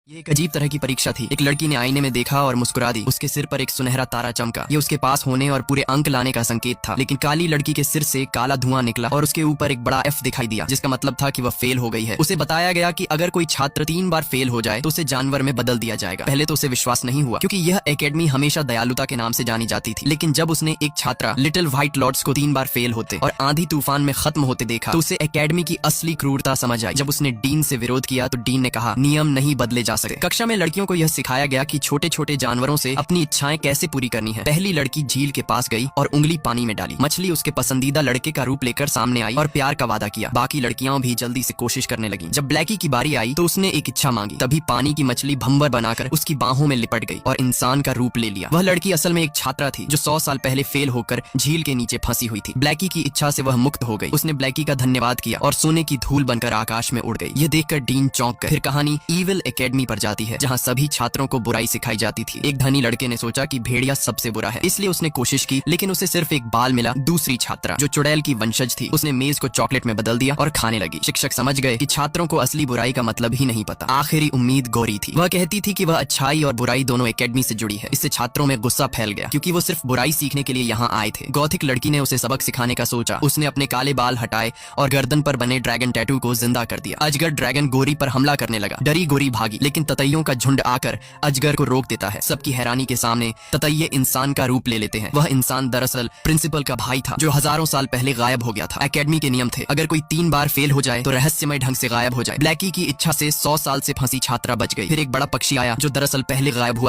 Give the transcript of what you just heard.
ये एक अजीब तरह की परीक्षा थी। एक लड़की ने आईने में देखा और मुस्कुरा दी। उसके सिर पर एक सुनहरा तारा चमका। ये उसके पास होने और पूरे अंक लाने का संकेत था। लेकिन काली लड़की के सिर से काला धुआं निकला और उसके ऊपर एक बड़ा F दिखाई दिया, जिसका मतलब था कि वह फेल हो गई है। उसे बताया गया कि अगर कोई छात्र 3 बार फेल हो जाए तो उसे जानवर में बदल दिया जाएगा। पहले तो उसे विश्वास नहीं हुआ, क्योंकि यह एकेडमी हमेशा दयालुता के नाम से जानी जाती थी। लेकिन जब उसने एक छात्रा लिटिल व्हाइट लॉर्ड्स को 3 बार फेल होते और आंधी तूफान में खत्म होते देखा तो उसे एकेडमी की असली क्रूरता समझ आई। जब उसने डीन से विरोध किया तो डीन ने कहा, नियम नहीं बदले जा सकते। कक्षा में लड़कियों को यह सिखाया गया कि छोटे छोटे जानवरों से अपनी इच्छाएं कैसे पूरी करनी है। पहली लड़की झील के पास गई और उंगली पानी में डाली। मछली उसके पसंदीदा लड़के का रूप लेकर सामने आई और प्यार का वादा किया। बाकी लड़कियां भी जल्दी से कोशिश करने लगी। जब ब्लैकी की बारी आई तो उसने एक इच्छा मांगी। तभी पानी की मछली भंवर बनाकर उसकी बाहों में लिपट गई और इंसान का रूप ले लिया। वह लड़की असल में एक छात्रा थी जो 100 साल पहले फेल होकर झील के नीचे फंसी हुई थी। ब्लैकी की इच्छा से वह मुक्त हो गई। उसने ब्लैकी का धन्यवाद किया और सोने की धूल बनकर आकाश में उड़ गई। यह देखकर डीन चौंक गए। फिर कहानी ईविल एकेडमी पर जाती है, जहाँ सभी छात्रों को बुराई सिखाई जाती थी। एक धनी लड़के ने सोचा कि भेड़िया सबसे बुरा है, इसलिए उसने कोशिश की, लेकिन उसे सिर्फ एक बाल मिला। दूसरी छात्रा जो चुड़ैल की वंशज थी, उसने मेज को चॉकलेट में बदल दिया और खाने लगी। शिक्षक समझ गए कि छात्रों को असली बुराई का मतलब ही नहीं पता। आखिरी उम्मीद गौरी थी। वह कहती थी कि वह अच्छाई और बुराई दोनों एकेडमी से जुड़ी है। इससे छात्रों में गुस्सा फैल गया, क्योंकि वो सिर्फ बुराई सीखने के लिए यहाँ आए थे। गौथिक लड़की ने उसे सबक सिखाने का सोचा। उसने अपने काले बाल हटाए और गर्दन पर बने ड्रैगन टैटू को जिंदा कर दिया। अजगर ड्रैगन गोरी पर हमला करने लगा। डरी गोरी भागी, लेकिन ततैयों का झुंड आकर अजगर को रोक देता है। सबकी हैरानी के सामने ततैये इंसान का रूप ले लेते हैं। वह इंसान दरअसल प्रिंसिपल का भाई था, जो हजारों साल पहले गायब हो गया था। एकेडमी के नियम थे, अगर कोई 3 बार फेल हो जाए तो रहस्यमय ढंग से गायब हो जाए। ब्लैकी की इच्छा से 100 साल से फंसी छात्रा बच गई। फिर एक बड़ा पक्षी आया जो दरअसल पहले गायब हुआ